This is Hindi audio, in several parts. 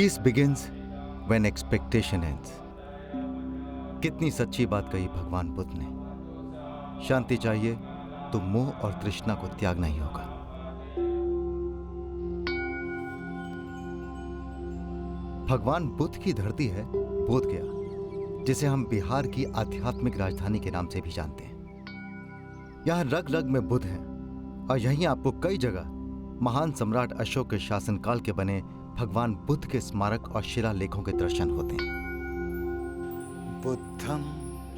Piece begins when expectation ends. कितनी सच्ची बात कही भगवान बुद्ध ने। शांति चाहिए तो मोह और तृष्णा को त्यागना ही होगा। भगवान बुद्ध की धरती है बोध गया, जिसे हम बिहार की आध्यात्मिक राजधानी के नाम से भी जानते हैं। यहां रग रग में बुद्ध हैं और यहीं आपको कई जगह महान सम्राट अशोक के शासनकाल के बने भगवान बुद्ध के स्मारक और शिलालेखों के दर्शन होते हैं। बुद्धं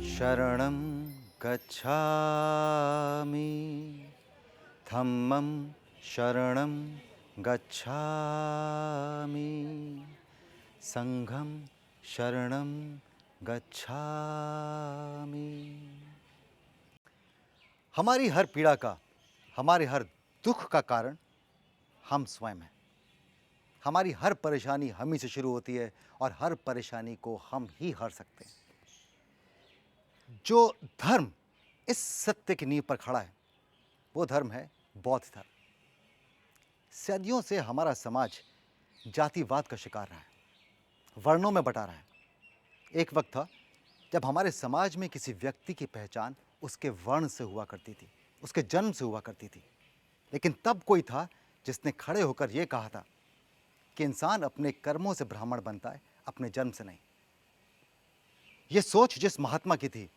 शरणं गच्छामि, धम्मं शरणं गच्छामि, संघं शरणं गच्छामि। हमारी हर पीड़ा का, हमारे हर दुख का कारण हम स्वयं हैं। हमारी हर परेशानी हम ही से शुरू होती है और हर परेशानी को हम ही हर सकते हैं। जो धर्म इस सत्य की नींव पर खड़ा है वो धर्म है बौद्ध धर्म। सदियों से हमारा समाज जातिवाद का शिकार रहा है, वर्णों में बटा रहा है। एक वक्त था जब हमारे समाज में किसी व्यक्ति की पहचान उसके वर्ण से हुआ करती थी, उसके जन्म से हुआ करती थी। लेकिन तब कोई था जिसने खड़े होकर यह कहा था कि इंसान अपने कर्मों से ब्राह्मण बनता है, अपने जन्म से नहीं। यह सोच जिस महात्मा की थी,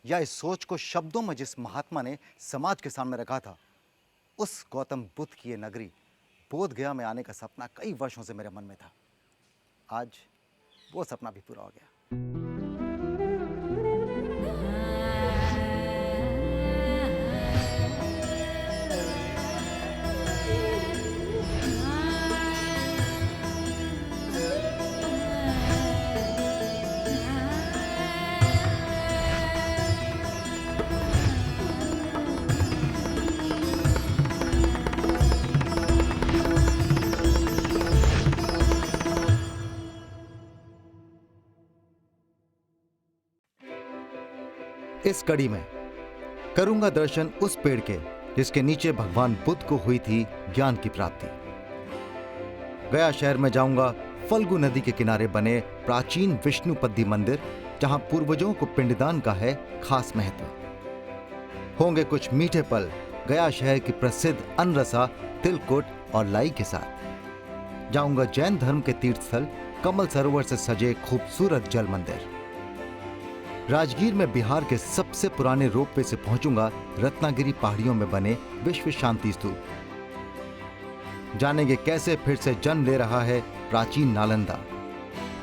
या इस सोच को शब्दों में जिस महात्मा ने समाज के सामने रखा था, उस गौतम बुद्ध की यह नगरी बोध गया में आने का सपना कई वर्षों से मेरे मन में था। आज वो सपना भी पूरा हो गया। इस कड़ी में करूंगा दर्शन उस पेड़ के जिसके नीचे भगवान बुद्ध को हुई थी ज्ञान की प्राप्ति। गया शहर में जाऊंगा फल्गु नदी के किनारे बने प्राचीन विष्णुपदी मंदिर, जहां पूर्वजों को पिंडदान का है खास महत्व। होंगे कुछ मीठे पल गया शहर की प्रसिद्ध अनरसा, तिलकुट और लाई के साथ। जाऊंगा जैन धर्म के तीर्थ स्थल कमल सरोवर से सजे खूबसूरत जल मंदिर। राजगीर में बिहार के सबसे पुराने रोपवे से पहुंचूंगा रत्नागिरी पहाड़ियों में बने विश्व शांति स्तूप। जानेंगे कैसे फिर से जन्म ले रहा है प्राचीन नालंदा।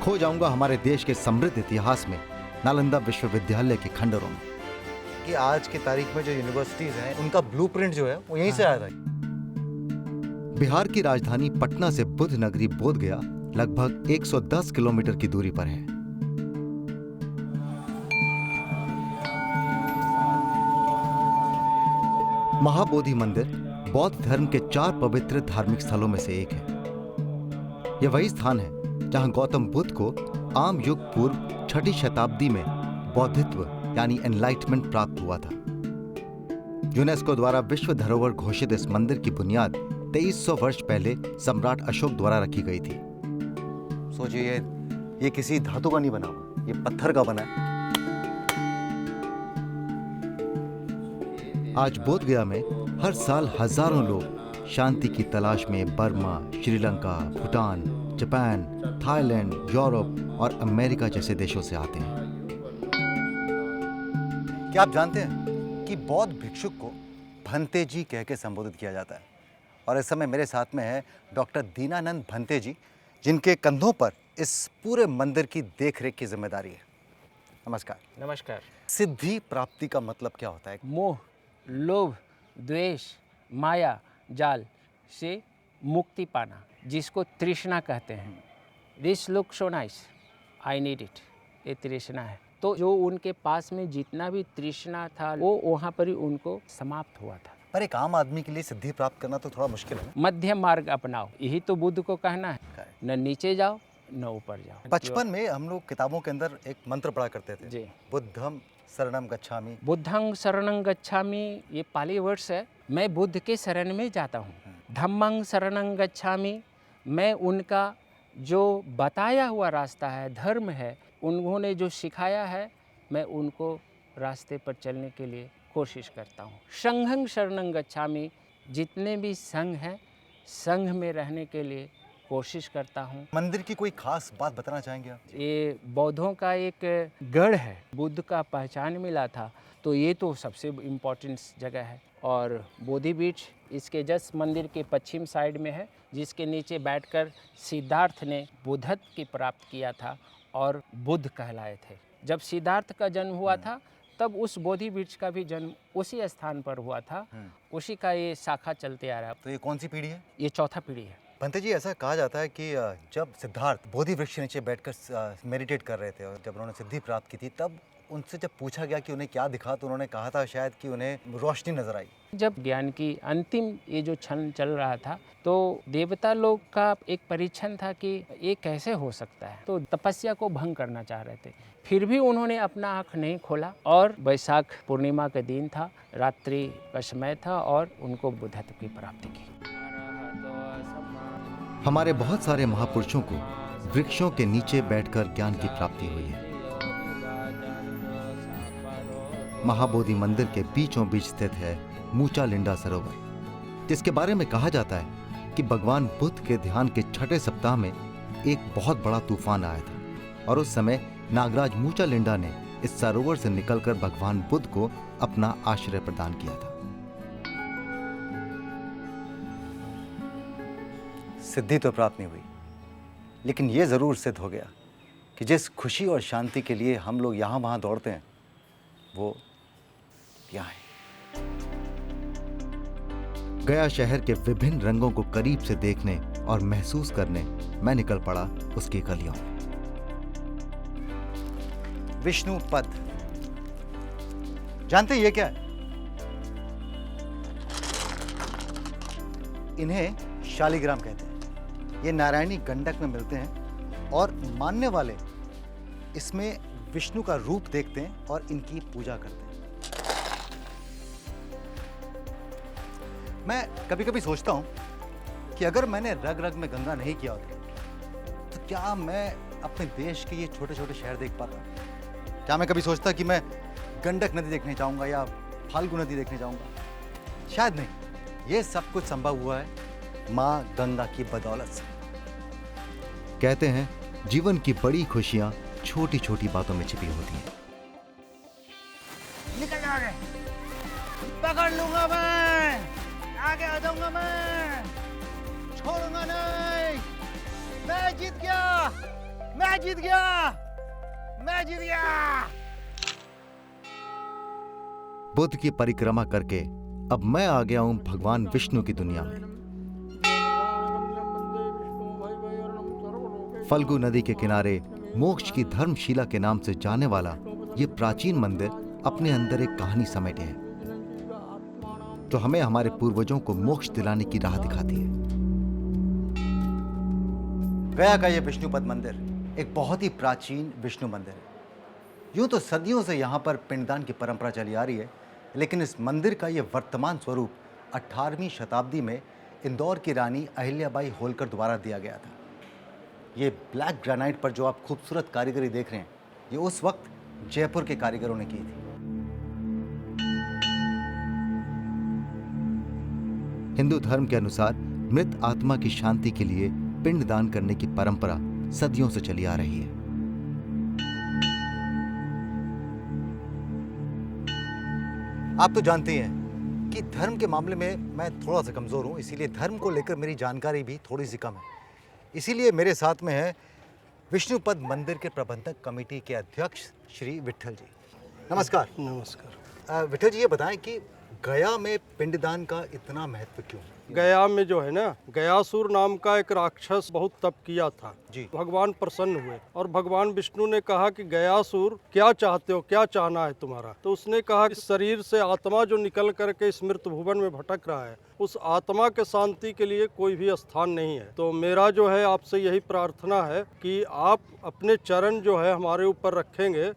खो जाऊंगा हमारे देश के समृद्ध इतिहास में नालंदा विश्वविद्यालय के खंडरों में। कि आज की तारीख में जो यूनिवर्सिटीज हैं उनका ब्लूप्रिंट जो है वो यहीं से आया था। बिहार की राजधानी पटना से बुद्ध नगरी बोध गया लगभग 110 किलोमीटर की दूरी पर है। महाबोधि मंदिर बौद्ध धर्म के 4 पवित्र धार्मिक स्थलों में से एक है। यह वही स्थान है जहां गौतम बुद्ध को आम युग पूर्व 6ठी शताब्दी में बौद्धित्व यानी एनलाइटमेंट प्राप्त हुआ था। यूनेस्को द्वारा विश्व धरोहर घोषित इस मंदिर की बुनियाद 2300 वर्ष पहले सम्राट अशोक द्वारा रखी गई थी। सोचिए ये किसी धातु का नहीं बना हुआ, ये पत्थर का बना है। आज बोध गया में हर साल हजारों लोग शांति की तलाश में Burma, Sri Lanka, Bhutan, Japan, Thailand, Europe और अमेरिका जैसे देशों से आते हैं। क्या आप जानते हैं कि बौद्ध भिक्षुक को भंते जी कह के संबोधित किया जाता है? और इस समय मेरे साथ में है डॉक्टर दीनानंद भंते जी, जिनके कंधों पर इस पूरे मंदिर की देखरेख की जिम्मेदारी है। नमस्कार। नमस्कार। सिद्धि प्राप्ति का मतलब क्या होता है? मोह, लोभ, द्वेष, माया जाल से मुक्ति पाना, जिसको तृष्णा कहते हैं। This look so nice, I need it, ये तृष्णा है। तो जो उनके पास में जितना भी तृष्णा था वो वहाँ पर ही उनको समाप्त हुआ था। पर एक आम आदमी के लिए सिद्धि प्राप्त करना तो थोड़ा मुश्किल है ना? मध्यम मार्ग अपनाओ, यही तो बुद्ध को कहना है। न नीचे जाओ न ऊपर जाओ। बचपन में हम लोग किताबों के अंदर एक मंत्र पढ़ा करते थे जी, बुद्धम शरणम गच्छामि। बुद्धं शरणं गच्छामि, ये पाली वर्ड्स है। मैं बुद्ध के शरण में जाता हूँ। धम्मं शरणं गच्छामि, मैं उनका जो बताया हुआ रास्ता है, धर्म है, उन्होंने जो सिखाया है, मैं उनको रास्ते पर चलने के लिए कोशिश करता हूँ। संघं शरणं गच्छामि, जितने भी संघ हैं, संघ में रहने के लिए कोशिश करता हूँ। मंदिर की कोई खास बात बताना चाहेंगे आप? ये बौद्धों का एक गढ़ है, बुद्ध का पहचान मिला था, तो ये तो सबसे इम्पोर्टेंट जगह है। और बोधि वृक्ष इसके जस्ट मंदिर के पश्चिम साइड में है, जिसके नीचे बैठकर सिद्धार्थ ने बुद्धत्व की प्राप्त किया था और बुद्ध कहलाए थे। जब सिद्धार्थ का जन्म हुआ था, तब उस बोधि वृक्ष का भी जन्म उसी स्थान पर हुआ था। उसी का ये शाखा चलते आ रहा है। तो ये कौन सी पीढ़ी है? ये चौथा पीढ़ी है। भंते जी, ऐसा कहा जाता है कि जब सिद्धार्थ बोधि वृक्ष के नीचे बैठकर मेडिटेट कर रहे थे और जब उन्होंने सिद्धि प्राप्त की थी, तब उनसे जब पूछा गया कि उन्हें क्या दिखा, तो उन्होंने कहा था शायद कि उन्हें रोशनी नजर आई। जब ज्ञान की अंतिम ये जो क्षण चल रहा था, तो देवता लोग का एक परीक्षण था कि ये कैसे हो सकता है, तो तपस्या को भंग करना चाह रहे थे। फिर भी उन्होंने अपना आँख नहीं खोला और वैशाख पूर्णिमा का दिन था, रात्रि का समय था और उनको बुद्धत्व की प्राप्ति की। हमारे बहुत सारे महापुरुषों को वृक्षों के नीचे बैठकर ज्ञान की प्राप्ति हुई है। महाबोधि मंदिर के बीचों बीच स्थित है मूचा लिंडा सरोवर, जिसके बारे में कहा जाता है कि भगवान बुद्ध के ध्यान के छठे सप्ताह में एक बहुत बड़ा तूफान आया था और उस समय नागराज मूचा लिंडा ने इस सरोवर से निकलकर भगवान बुद्ध को अपना आश्रय प्रदान किया था। सिद्धि तो प्राप्त नहीं हुई, लेकिन यह जरूर सिद्ध हो गया कि जिस खुशी और शांति के लिए हम लोग यहां वहां दौड़ते हैं, वो यहाँ है। गया शहर के विभिन्न रंगों को करीब से देखने और महसूस करने मैं निकल पड़ा उसकी गलियों में। विष्णु पद, जानते ये क्या है? इन्हें शालिग्राम कहते हैं। ये नारायणी गंडक में मिलते हैं और मानने वाले इसमें विष्णु का रूप देखते हैं और इनकी पूजा करते हैं। मैं कभी कभी सोचता हूं कि अगर मैंने रग रग में गंगा नहीं किया होता, तो क्या मैं अपने देश के ये छोटे छोटे शहर देख पाता? क्या मैं कभी सोचता कि मैं गंडक नदी देखने जाऊंगा या फाल्गु नदी देखने जाऊंगा? शायद नहीं। ये सब कुछ संभव हुआ है मां गंगा की बदौलत से। कहते हैं जीवन की बड़ी खुशियां छोटी छोटी बातों में छिपी होती हैं। निकल आगे, पकड़ लूंगा मैं, आगे आ जाऊंगा मैं, छोड़ूंगा नहीं। मैं जीत गया, मैं जीत गया, मैं जीत गया। बुद्ध की परिक्रमा करके अब मैं आ गया हूं भगवान विष्णु की दुनिया में। फल्गु नदी के किनारे मोक्ष की धर्मशिला के नाम से जाने वाला ये प्राचीन मंदिर अपने अंदर एक कहानी समेटे है, जो हमें हमारे पूर्वजों को मोक्ष दिलाने की राह दिखाती है। गया का ये विष्णुपद मंदिर एक बहुत ही प्राचीन विष्णु मंदिर है। यूं तो सदियों से यहाँ पर पिंडदान की परंपरा चली आ रही है, लेकिन इस मंदिर का ये वर्तमान स्वरूप 18वीं शताब्दी में इंदौर की रानी अहिल्याबाई होलकर द्वारा दिया गया था। ये ब्लैक ग्रेनाइट पर जो आप खूबसूरत कारीगरी देख रहे हैं, ये उस वक्त जयपुर के कारीगरों ने की थी। हिंदू धर्म के अनुसार मृत आत्मा की शांति के लिए पिंडदान करने की परंपरा सदियों से चली आ रही है। आप तो जानते हैं कि धर्म के मामले में मैं थोड़ा सा कमजोर हूं, इसीलिए धर्म को लेकर मेरी जानकारी भी थोड़ी सी कम है। इसीलिए मेरे साथ में है विष्णुपद मंदिर के प्रबंधक कमेटी के अध्यक्ष श्री विट्ठल जी। नमस्कार। नमस्कार। विट्ठल जी, ये बताएं कि गया में पिंडदान का इतना महत्व क्यों? गया में जो है ना, गयासुर नाम का एक राक्षस बहुत तप किया था जी। भगवान प्रसन्न हुए और भगवान विष्णु ने कहा कि गयासुर क्या चाहते हो, क्या चाहना है तुम्हारा? तो उसने कहा कि शरीर से आत्मा जो निकल करके इस मृत भुवन में भटक रहा है, उस आत्मा के शांति के लिए कोई भी स्थान नहीं है। तो मेरा जो है आपसे यही प्रार्थना है कि आप अपने चरण जो है हमारे ऊपर रखेंगे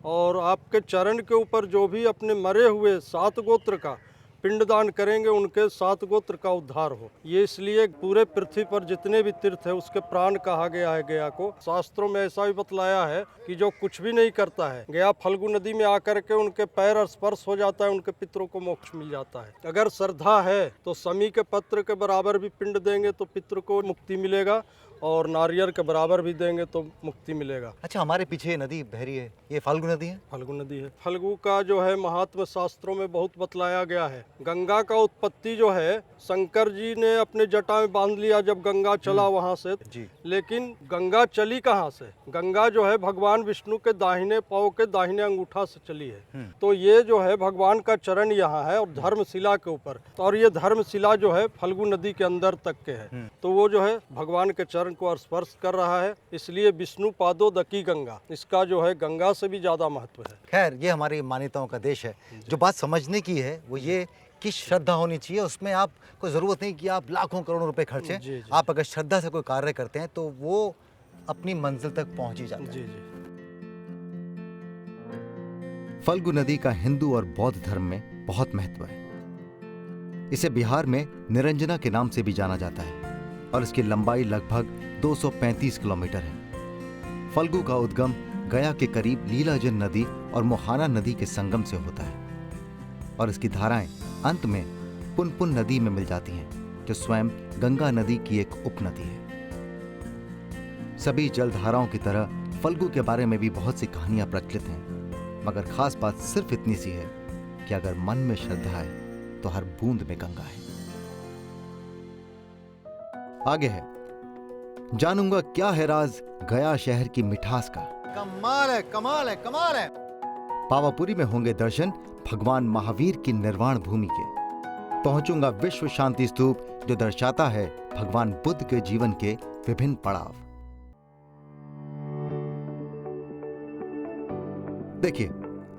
और आपके चरण के ऊपर जो भी अपने मरे हुए 7 गोत्र का पिंडदान करेंगे उनके 7 गोत्र का उद्धार हो। ये इसलिए पूरे पृथ्वी पर जितने भी तीर्थ है उसके प्राण कहा गया है गया को। शास्त्रों में ऐसा भी बतलाया है कि जो कुछ भी नहीं करता है, गया फल्गु नदी में आकर के उनके पैर स्पर्श हो जाता है, उनके पितरों को मोक्ष मिल जाता है। अगर श्रद्धा है तो समी के पत्र के बराबर भी पिंड देंगे तो पितृ को मुक्ति मिलेगा, और नारियल के बराबर भी देंगे तो मुक्ति मिलेगा। अच्छा, हमारे पीछे ये नदी बह रही है, ये फाल्गु नदी है? फल्गु नदी है। फल्गु का जो है महात्म शास्त्रों में बहुत बतलाया गया है। गंगा का उत्पत्ति जो है शंकर जी ने अपने जटा में बांध लिया जब गंगा चला वहां से जी। लेकिन गंगा चली कहाँ से? गंगा जो है भगवान विष्णु के दाहिने पांव के दाहिने अंगूठा से चली है। तो ये जो है भगवान का चरण यहाँ है और धर्मशिला के ऊपर, और ये धर्मशिला जो है फल्गु नदी के अंदर तक के है। तो वो जो है भगवान के चरण को स्पर्श कर रहा है, इसलिए विष्णु पादो दकी गंगा, इसका जो है गंगा से भी ज्यादा महत्व है। खैर, ये हमारी मान्यताओं का देश है। जो बात समझने की है वो ये कि श्रद्धा होनी चाहिए। उसमें आप कोई ज़रूरत नहीं कि आप लाखों करोड़ों रुपए खर्चें। जी। आप अगर श्रद्धा से कोई कार्य करते हैं तो वो अपनी मंजिल तक पहुंच ही जाता है। जी। फल्गु नदी का हिंदू और बौद्ध धर्म में बहुत महत्व है। इसे बिहार में निरंजना के नाम से भी जाना जाता है और इसकी लंबाई लगभग 235 किलोमीटर है। फल्गु का उद्गम गया के करीब लीलाजन नदी और मोहाना नदी के संगम से होता है और इसकी धाराएं अंत में पुनपुन नदी में मिल जाती हैं, जो स्वयं गंगा नदी की एक उपनदी है। सभी जलधाराओं की तरह फल्गु के बारे में भी बहुत सी कहानियां प्रचलित हैं, मगर खास बात सिर्फ इतनी सी है कि अगर मन में श्रद्धा है तो हर बूंद में गंगा है। आगे है, जानूंगा क्या है राज गया शहर की मिठास का। कमाल है, कमाल है, कमाल है। पावापुरी में होंगे दर्शन भगवान महावीर की निर्वाण भूमि के। पहुंचूंगा विश्व शांति स्तूप, जो दर्शाता है भगवान बुद्ध के जीवन के विभिन्न पड़ाव। देखिए,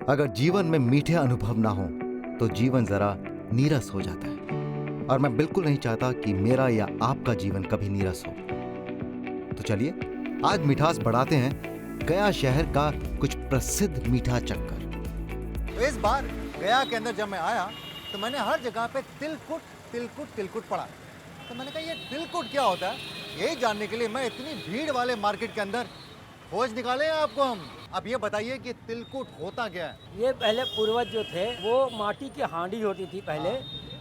अगर जीवन में मीठे अनुभव ना हो तो जीवन जरा नीरस हो जाता है, और मैं बिल्कुल नहीं चाहता कि मेरा या आपका जीवन कभी नीरस हो। तो चलिए आज मिठास बढ़ाते हैं गया शहर का कुछ प्रसिद्ध मीठा चक्कर। तो इस बार गया के अंदर जब मैं आया तो मैंने हर जगह पे तिलकुट तिलकुट तिलकुट पढ़ा। तो मैंने कहा ये तिलकुट क्या होता है, यही जानने के लिए मैं इतनी भीड़ वाले मार्केट के अंदर खोज निकाले हैं आपको हम। अब ये बताइए कि तिलकुट होता क्या है? ये पहले पूर्वज जो थे वो माटी की हांडी होती थी पहले,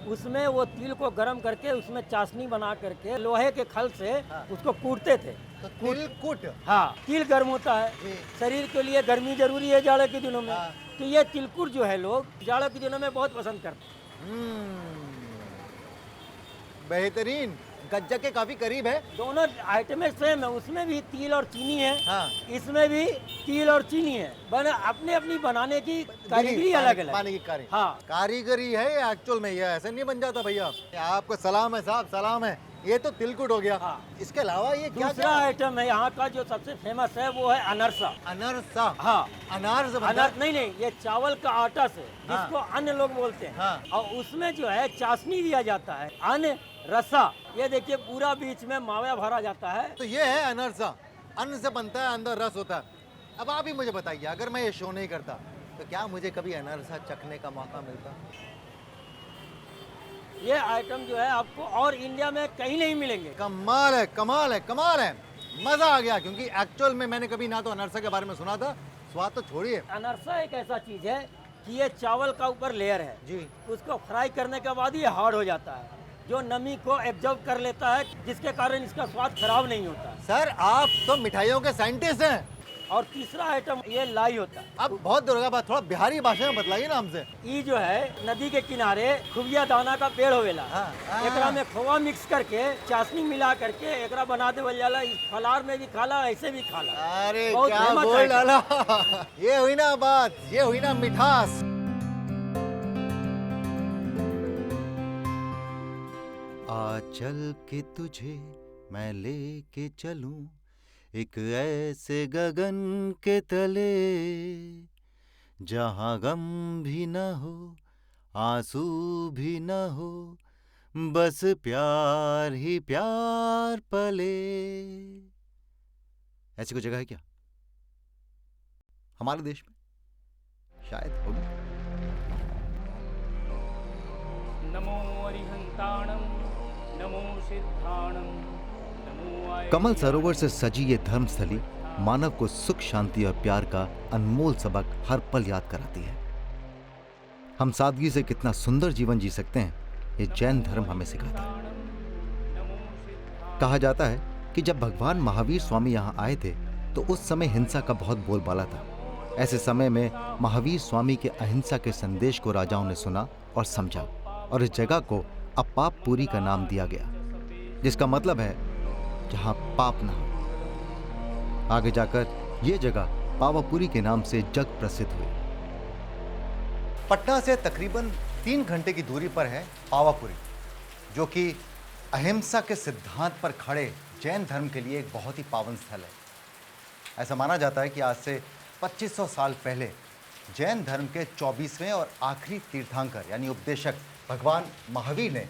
उसमें वो तिल को गर्म करके उसमें चाशनी बना करके लोहे के खल से उसको कूटते थे। तो तिलकुट, हाँ, तिल गर्म होता है, शरीर के लिए गर्मी जरूरी है जाड़े के दिनों में। तो ये तिलकुट जो है लोग जाड़े के दिनों में बहुत पसंद करते हैं। बेहतरीन, गज्जा के काफी करीब है। दोनों आइटमें सेम है, उसमें भी तिल और चीनी है, हाँ। इसमें भी तिल और चीनी है। अपने अपनी बनाने की कारीगरी अलग अलग। पानी की कारीगरी, हाँ, कारीगरी है एक्चुअल में, ये ऐसे नहीं बन जाता भैया। आपको सलाम है साहब, सलाम है। ये तो तिलकुट हो गया। हाँ। इसके अलावा ये क्या दूसरा आइटम है यहाँ का जो सबसे फेमस है वो है अनरसा। अनरसा? हाँ, अनार से बनता है? नहीं, ये चावल का आटा से, हाँ। जिसको अन्न लोग बोलते हैं। हाँ। और उसमें जो है चाशनी दिया जाता है, अन्न रसा। ये देखिए पूरा बीच में मावा भरा जाता है। तो ये है अनरसा, अन्न से बनता है, अंदर रस होता है। अब आप ही मुझे बताइए, अगर मैं ये शो नहीं करता तो क्या मुझे कभी अनरसा चखने का मौका मिलता? ये आइटम जो है आपको और इंडिया में कहीं नहीं मिलेंगे। कमाल है, कमाल है, कमाल है। मजा आ गया, क्योंकि एक्चुअल में मैंने कभी ना तो अनरसा के बारे में सुना था, स्वाद तो छोड़िए। अनरसा एक ऐसा चीज है कि ये चावल का ऊपर लेयर है जी। उसको फ्राई करने के बाद ये हार्ड हो जाता है, जो नमी को एब्जॉर्ब कर लेता है, जिसके कारण इसका स्वाद खराब नहीं होता। सर, आप तो मिठाइयों के साइंटिस्ट हैं। और तीसरा आइटम ये लाई होता है। अब बहुत दूर का बात, थोड़ा बिहारी भाषा में बताइए ना हमसे। ये जो है नदी के किनारे खुबिया दाना का पेड़ होवेला, एकरा में खोवा मिक्स करके चाशनी मिला करके एकरा बना देवल जाला। इस फलार में भी खाला, ऐसे भी खाला। अरे बहुत क्या फेमस बोल आइटम। डाला। ये हुई ना बात, ये हुई ना मिठास। आज चल के तुझे मैं लेके चलूं एक ऐसे गगन के तले, जहां गम भी न हो, आंसू भी न हो, बस प्यार ही प्यार पले। ऐसी कोई जगह है क्या हमारे देश में? शायद होगी। अरिहंताणं नमो सिद्धाणं नमो आय। कमल सरोवर से सजी ये धर्मस्थली मानव को सुख, शांति और प्यार का अनमोल सबक हर पल याद कराती है। हम सादगी से कितना सुंदर जीवन जी सकते हैं, ये जैन धर्म हमें सिखाता है। कहा जाता है कि जब भगवान महावीर स्वामी यहाँ आए थे तो उस समय हिंसा का बहुत बोलबाला था। ऐसे समय में महावीर स्वामी के अहिंसा के संदेश को राजाओं ने सुना और समझा, और इस जगह को अपापपुरी का नाम दिया गया, जिसका मतलब है जहां पाप ना हो। आगे जाकर यह जगह पावापुरी के नाम से जग प्रसिद्ध हुई। पटना से तकरीबन 3 घंटे की दूरी पर है पावापुरी, जो कि अहिंसा के सिद्धांत पर खड़े जैन धर्म के लिए एक बहुत ही पावन स्थल है। ऐसा माना जाता है कि आज से 2500 साल पहले जैन धर्म के 24वें और आखिरी तीर्थंकर यानी उपदेशक भगवान महावीर ने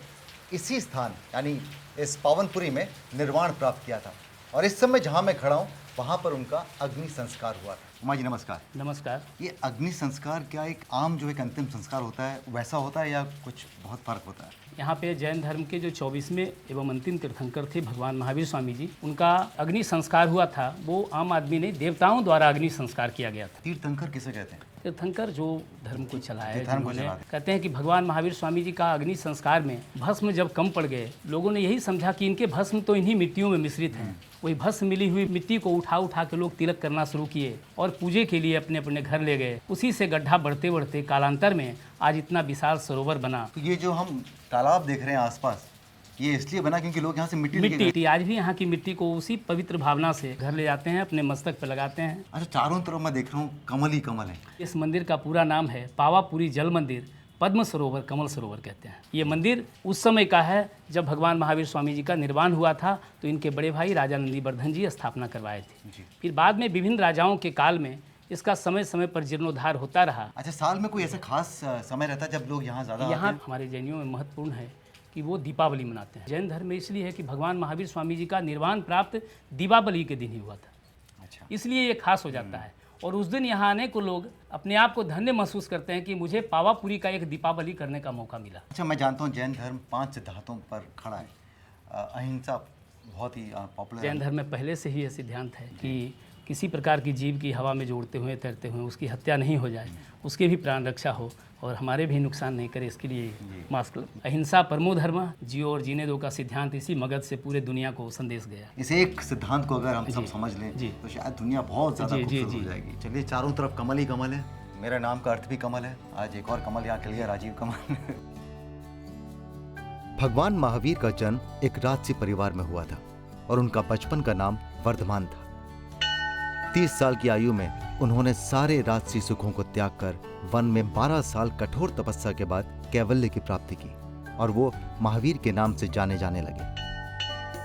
इसी स्थान यानी इस पावनपुरी में निर्वाण प्राप्त किया था, और इस समय जहाँ मैं खड़ा हूँ वहाँ पर उनका अग्नि संस्कार हुआ था। उमा जी नमस्कार। नमस्कार। ये अग्नि संस्कार क्या एक आम जो एक अंतिम संस्कार होता है वैसा होता है या कुछ बहुत फर्क होता है? यहाँ पे जैन धर्म के जो 24वें एवं अंतिम तीर्थंकर थे भगवान महावीर स्वामी जी, उनका अग्नि संस्कार हुआ था। वो आम आदमी नहीं, देवताओं द्वारा अग्नि संस्कार किया गया था। तीर्थंकर किसे कहते हैं? तीर्थंकर जो धर्म को चलाया है, धर्म को जिन्होंने चलाते हैं। कहते हैं कि भगवान महावीर स्वामी जी का अग्नि संस्कार में भस्म जब कम पड़ गए, लोगों ने यही समझा कि इनके भस्म तो इन्हीं मिट्टियों में मिश्रित हैं। वही भस्म मिली हुई मिट्टी को उठा उठा के लोग तिलक करना शुरू किए और पूजे के लिए अपने अपने घर ले गए। उसी से गड्ढा बढ़ते बढ़ते कालांतर में आज इतना विशाल सरोवर बना। तो ये जो हम तालाब देख रहे हैं आसपास, ये इसलिए बना क्योंकि लोग यहाँ से मिट्टी लेके गए। मिट्टी आज भी यहाँ की मिट्टी को उसी पवित्र भावना से घर ले जाते हैं, अपने मस्तक पे लगाते हैं। अच्छा, चारों तरफ मैं देख रहा हूँ कमल ही कमल है। इस मंदिर का पूरा नाम है पावापुरी जल मंदिर, पद्म सरोवर, कमल सरोवर कहते हैं। ये मंदिर उस समय का है जब भगवान महावीर स्वामी जी का निर्वाण हुआ था, तो इनके बड़े भाई राजा नंदीवर्धन जी स्थापना करवाए थे। फिर बाद में विभिन्न राजाओं के काल में इसका समय समय पर जीर्णोद्धार होता रहा। अच्छा, साल में कोई ऐसा खास समय रहता है जब लोग यहाँ ज़्यादा आते यहाँ हैं? हमारे जैनियों में महत्वपूर्ण है कि वो दीपावली मनाते हैं। जैन धर्म में इसलिए है कि भगवान महावीर स्वामी जी का निर्वाण प्राप्त दीपावली के दिन ही हुआ था, अच्छा, इसलिए ये खास हो जाता है। और उस दिन यहाँ आने को लोग अपने आप को धन्य महसूस करते हैं कि मुझे पावापुरी का एक दीपावली करने का मौका मिला। अच्छा, मैं जानता हूँ जैन धर्म 5 सिद्धांतों पर खड़ा है। अहिंसा बहुत ही पॉपुलर जैन धर्म में पहले से ही ये सिद्धांत है कि किसी प्रकार की जीव की हवा में जोड़ते हुए तैरते हुए उसकी हत्या नहीं हो जाए, उसके भी प्राण रक्षा हो और हमारे भी नुकसान नहीं करे, इसके लिए मास्क। अहिंसा परमो धर्म, जियो और जीने दो का सिद्धांत इसी मगध से पूरे दुनिया को संदेश गया। इस एक सिद्धांत को अगर हम सब समझ लें तो शायद दुनिया बहुत ज़्यादा खूबसूरत हो जाएगी। चलिए, चारों तरफ कमल ही कमल है। मेरा नाम का अर्थ भी कमल है। आज एक और कमल यहाँ खिल गया, राजीव कमल। भगवान महावीर का जन्म एक राजसी परिवार में हुआ था और उनका बचपन का नाम वर्धमान था। 30 साल की आयु में उन्होंने सारे राजसी सुखों को त्याग कर वन में 12 साल कठोर तपस्या के बाद कैवल्य की प्राप्ति की और वो महावीर के नाम से जाने जाने लगे।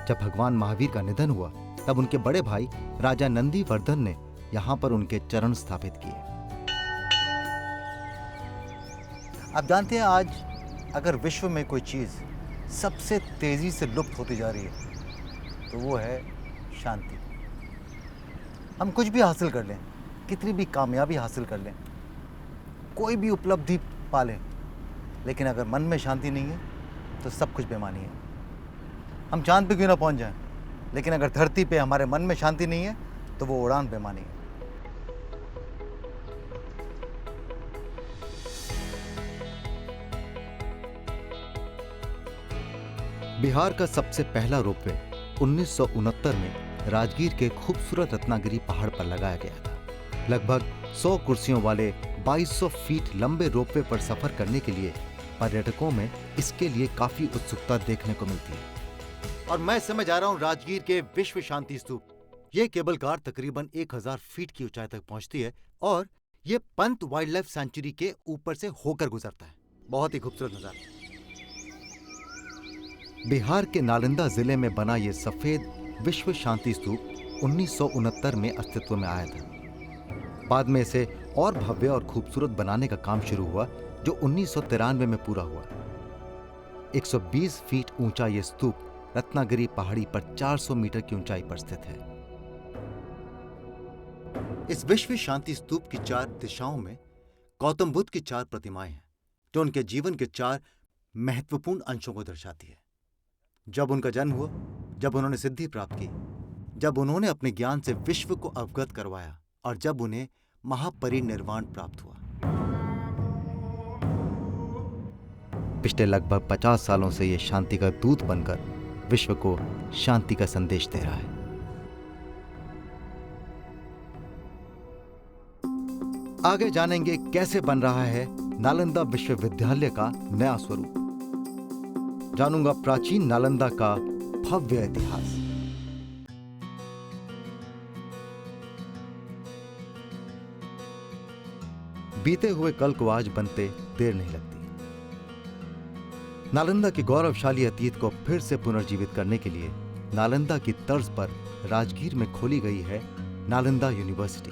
जब भगवान महावीर का निधन हुआ तब उनके बड़े भाई राजा नंदीवर्धन ने यहाँ पर उनके चरण स्थापित किए। आप जानते हैं, आज अगर विश्व में कोई चीज़ सबसे तेज़ी से लुप्त होती जा रही है तो वो है शांति। हम कुछ भी हासिल कर लें, कितनी भी कामयाबी हासिल कर लें, कोई भी उपलब्धि पा लें, लेकिन अगर मन में शांति नहीं है तो सब कुछ बेमानी है। हम चांद पे क्यों ना पहुंच जाएं, लेकिन अगर धरती पे हमारे मन में शांति नहीं है तो वो उड़ान बेमानी है। बिहार का सबसे पहला रोपवे 1969 में राजगीर के खूबसूरत रत्नागिरी पहाड़ पर लगाया गया था। लगभग 100 कुर्सियों वाले 2200 फीट लंबे रोपवे पर सफर करने के लिए पर्यटकों में इसके लिए काफी उत्सुकता देखने को मिलती है। और मैं समय जा रहा हूँ राजगीर के विश्व शांति स्तूप। ये केबल कार तकरीबन 1000 फीट की ऊंचाई तक पहुंचती है और ये पंत वाइल्ड लाइफ सेंचुरी के ऊपर से होकर गुजरता है। बहुत ही खूबसूरत नजारा। बिहार के नालंदा जिले में बना ये सफेद विश्व शांति स्तूप 1969 में अस्तित्व में आया था। बाद में इसे और भव्य और खूबसूरत बनाने का काम शुरू हुआ जो 1993 में पूरा हुआ। 120 फीट ऊंचा ये स्तूप रत्नागिरी पहाड़ी पर 400 मीटर की ऊंचाई पर स्थित है। इस विश्व शांति स्तूप की 4 दिशाओं में गौतम बुद्ध की 4 प्रतिमाएं हैं जो उनके जीवन के 4 महत्वपूर्ण अंशों को दर्शाती है। जब उनका जन्म हुआ, जब उन्होंने सिद्धि प्राप्त की, जब उन्होंने अपने ज्ञान से विश्व को अवगत करवाया और जब उन्हें महापरिनिर्वाण प्राप्त हुआ। पिछले लगभग 50 सालों से यह शांति का दूत बनकर विश्व को शांति का संदेश दे रहा है। आगे जानेंगे कैसे बन रहा है नालंदा विश्वविद्यालय का नया स्वरूप। जानूंगा प्राचीन नालंदा का भव्य इतिहास। बीते हुए कल को आज बनते देर नहीं लगती। नालंदा के गौरवशाली अतीत को फिर से पुनर्जीवित करने के लिए नालंदा की तर्ज पर राजगीर में खोली गई है नालंदा यूनिवर्सिटी।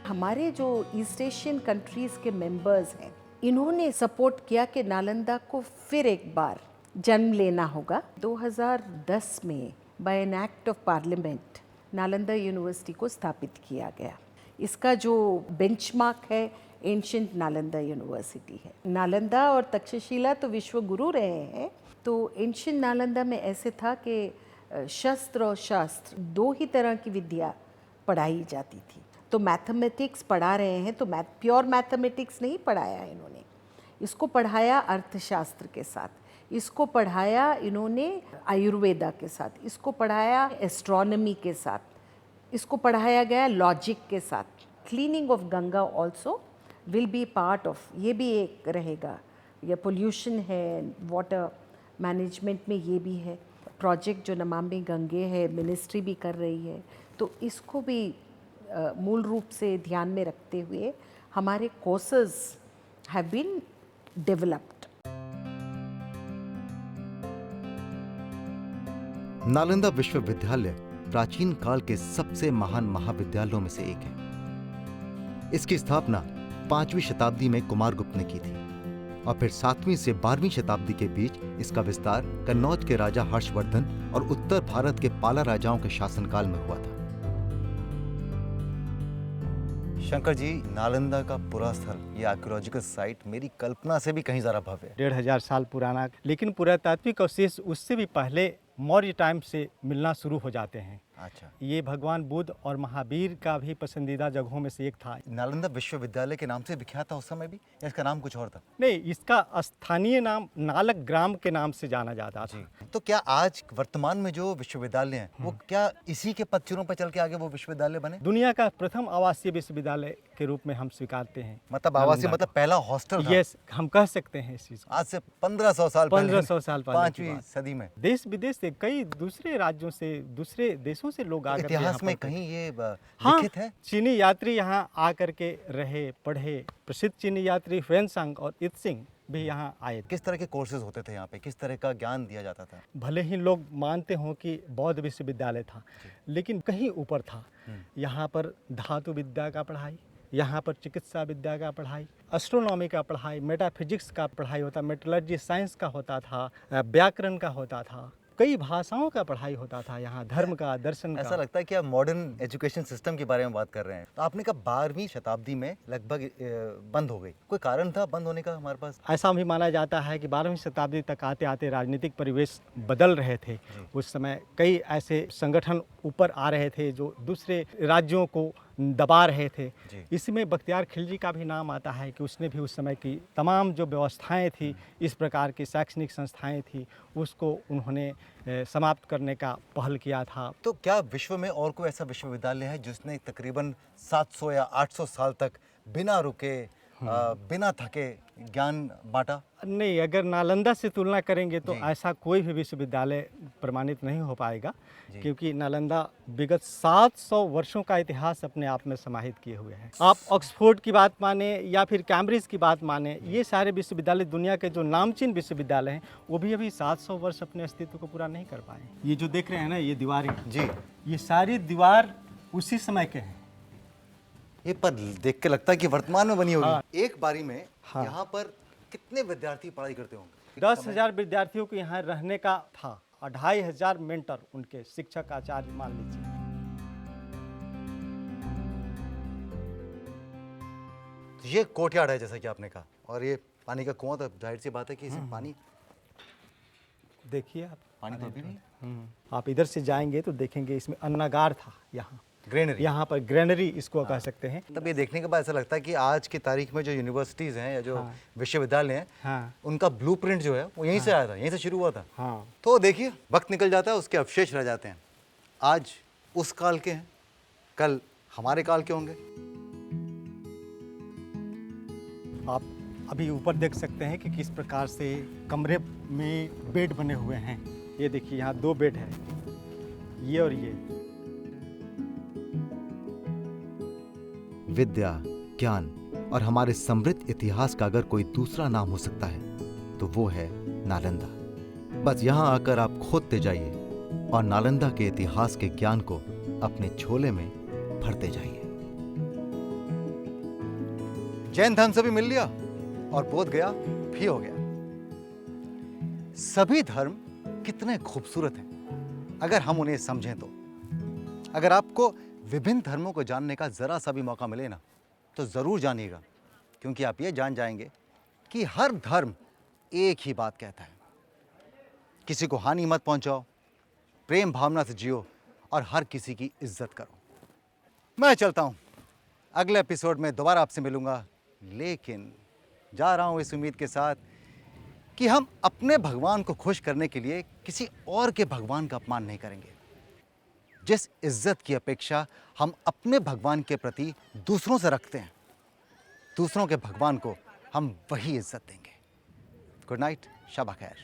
हमारे जो ईस्ट एशियन कंट्रीज के मेंबर्स हैं, इन्होंने सपोर्ट किया कि नालंदा को फिर एक बार जन्म लेना होगा। 2010 में by an act of parliament Nalanda university को स्थापित किया गया। इसका जो बेंचमार्क है एंशिएंट नालंदा यूनिवर्सिटी है। नालंदा और तक्षशिला तो विश्व गुरु रहे हैं, तो एंशिएंट नालंदा में ऐसे था कि शस्त्र और शास्त्र दो ही तरह की विद्या पढ़ाई जाती थी। तो मैथमेटिक्स पढ़ा रहे हैं, तो प्योर मैथमेटिक्स नहीं पढ़ाया इन्होंने, इसको पढ़ाया अर्थशास्त्र के साथ, इसको पढ़ाया इन्होंने आयुर्वेदा के साथ, इसको पढ़ाया एस्ट्रोनॉमी के साथ, इसको पढ़ाया गया लॉजिक के साथ। Cleaning of Ganga also will be part of, ये भी एक रहेगा। या पोल्यूशन है, वाटर मैनेजमेंट में ये भी है। प्रोजेक्ट जो नमामि गंगे है, मिनिस्ट्री भी कर रही है, तो इसको भी मूल रूप से ध्यान में रखते हुए हमारे courses have been developed. Nalanda विश्वविद्यालय प्राचीन काल के सबसे महान महाविद्यालयों में से एक है। इसकी स्थापना 5वीं शताब्दी में कुमारगुप्त ने की थी और फिर 7वीं से 12वीं शताब्दी के बीच इसका विस्तार कन्नौज के राजा हर्षवर्धन और उत्तर भारत के पाला राजाओं के शासनकाल में हुआ था। शंकर जी, नालंदा का पुरा स्थल, ये आर्कियोलॉजिकल साइट मेरी कल्पना से भी कहीं ज़्यादा भव्य है। 1500 साल पुराना, लेकिन पुरातात्विक अवशेष उससे भी पहले मौर्य टाइम से मिलना शुरू हो जाते हैं। अच्छा, ये भगवान बुद्ध और महावीर का भी पसंदीदा जगहों में से एक था। नालंदा विश्वविद्यालय के नाम से विख्यात था उस समय भी, या इसका नाम कुछ और था? नहीं, इसका स्थानीय नाम नालक ग्राम के नाम से जाना जाता था। तो क्या आज वर्तमान में जो विश्वविद्यालय हैं वो क्या इसी के पदचिह्नों पर चल के आगे वो विश्वविद्यालय बने? दुनिया का प्रथम आवासीय विश्वविद्यालय के रूप में हम स्वीकारते हैं। मतलब आवासीय मतलब पहला हॉस्टल था? यस, हम कह सकते हैं इस चीज को। आज से 1500 साल पहले, 1500 साल पहले 5वीं सदी में देश विदेश से कई दूसरे राज्यों से, दूसरे देशों से लोग आकर इतिहास में कहीं ये हाँ, लिखित है? चीनी यात्री यहाँ आकर के रहे, पढ़े। प्रसिद्ध चीनी यात्री ह्वेनसांग और इत्सिंग भी यहाँ आए। किस तरह के कोर्सेज होते थे यहाँ पे, किस तरह का ज्ञान दिया जाता था? भले ही लोग मानते हों कि बौद्ध विश्वविद्यालय था, लेकिन कहीं ऊपर था। यहाँ पर धातु विद्या का पढ़ाई, यहाँ पर चिकित्सा विद्या का पढ़ाई, एस्ट्रोनॉमी का पढ़ाई, मेटाफिजिक्स का पढ़ाई होता, मेटलर्जी साइंस का होता था, व्याकरण का होता था, कई भाषाओं का पढ़ाई होता था यहाँ, धर्म का, दर्शन का। ऐसा लगता है कि आप मॉडर्न एजुकेशन सिस्टम के बारे में बात कर रहे हैं। तो आपने कहा 12वीं शताब्दी में लगभग बंद हो गई, कोई कारण था बंद होने का हमारे पास? ऐसा भी माना जाता है कि 12वीं शताब्दी तक आते आते राजनीतिक परिवेश बदल रहे थे। उस समय कई ऐसे संगठन ऊपर आ रहे थे जो दूसरे राज्यों को दबा रहे थे। इसमें बख्तियार खिलजी का भी नाम आता है कि उसने भी उस समय की तमाम जो व्यवस्थाएं थी, इस प्रकार की शैक्षणिक संस्थाएं थी, उसको उन्होंने समाप्त करने का पहल किया था। तो क्या विश्व में और कोई ऐसा विश्वविद्यालय है जिसने तकरीबन 700 या 800 साल तक बिना रुके, बिना थके ज्ञान बांटा? नहीं, अगर नालंदा से तुलना करेंगे तो ऐसा कोई भी विश्वविद्यालय प्रमाणित नहीं हो पाएगा, क्योंकि नालंदा विगत 700 वर्षों का इतिहास अपने आप में समाहित किए हुए है। आप ऑक्सफोर्ड की बात माने या फिर कैम्ब्रिज की बात माने, ये सारे विश्वविद्यालय दुनिया के जो नामचीन विश्वविद्यालय हैं वो भी अभी 700 वर्ष अपने अस्तित्व को पूरा नहीं कर पाए। ये जो देख रहे हैं ना, ये दीवारें जी, ये सारी दीवार उसी समय के हैं। ये पर देख के लगता है कि वर्तमान में बनी होगी। एक बारी में यहाँ पर कितने विद्यार्थी पढ़ाई करते होंगे? 10,000 विद्यार्थियों को यहाँ रहने का था और 2,500 मेंटर, उनके शिक्षक आचार्य मान लीजिए। ये कोर्टयार्ड है जैसा कि आपने कहा, और ये पानी का कुआं, तो जाहिर सी बात है कि इसमें पानी देखिए आप, पानी तो अभी नहीं। आप इधर से जाएंगे तो देखेंगे इसमें अन्नागार था, यहाँ ग्रेनरी। यहाँ पर ग्रेनरी इसको कह सकते हैं। तब ये देखने के बाद ऐसा लगता है कि आज की तारीख में जो यूनिवर्सिटीज़ हैं या जो विश्वविद्यालय हैं, हाँ उनका ब्लूप्रिंट जो है वो यहीं से आया था, यहीं से शुरू हुआ था। हाँ, तो देखिए, वक्त निकल जाता है, उसके अवशेष रह जाते हैं। आज उस काल के हैं, कल हमारे काल के होंगे। आप अभी ऊपर देख सकते हैं कि किस प्रकार से कमरे में बेड बने हुए हैं। ये देखिए, यहाँ 2 बेड है, ये और ये। विद्या, ज्ञान और हमारे समृद्ध इतिहास का अगर कोई दूसरा नाम हो सकता है तो वो है नालंदा। बस यहाँ आकर आप खोदते जाइए और नालंदा के इतिहास के ज्ञान को अपने झोले में भरते जाइए। जैन धर्म से भी मिल लिया और बोध गया भी हो गया। सभी धर्म कितने खूबसूरत हैं अगर हम उन्हें समझें तो। अगर आपको विभिन्न धर्मों को जानने का ज़रा सा भी मौका मिले ना, तो ज़रूर जानिएगा, क्योंकि आप ये जान जाएंगे कि हर धर्म एक ही बात कहता है, किसी को हानि मत पहुंचाओ, प्रेम भावना से जियो और हर किसी की इज्जत करो। मैं चलता हूं, अगले एपिसोड में दोबारा आपसे मिलूंगा, लेकिन जा रहा हूं इस उम्मीद के साथ कि हम अपने भगवान को खुश करने के लिए किसी और के भगवान का अपमान नहीं करेंगे। जिस इज्जत की अपेक्षा हम अपने भगवान के प्रति दूसरों से रखते हैं, दूसरों के भगवान को हम वही इज्जत देंगे। गुड नाइट, शब खैर।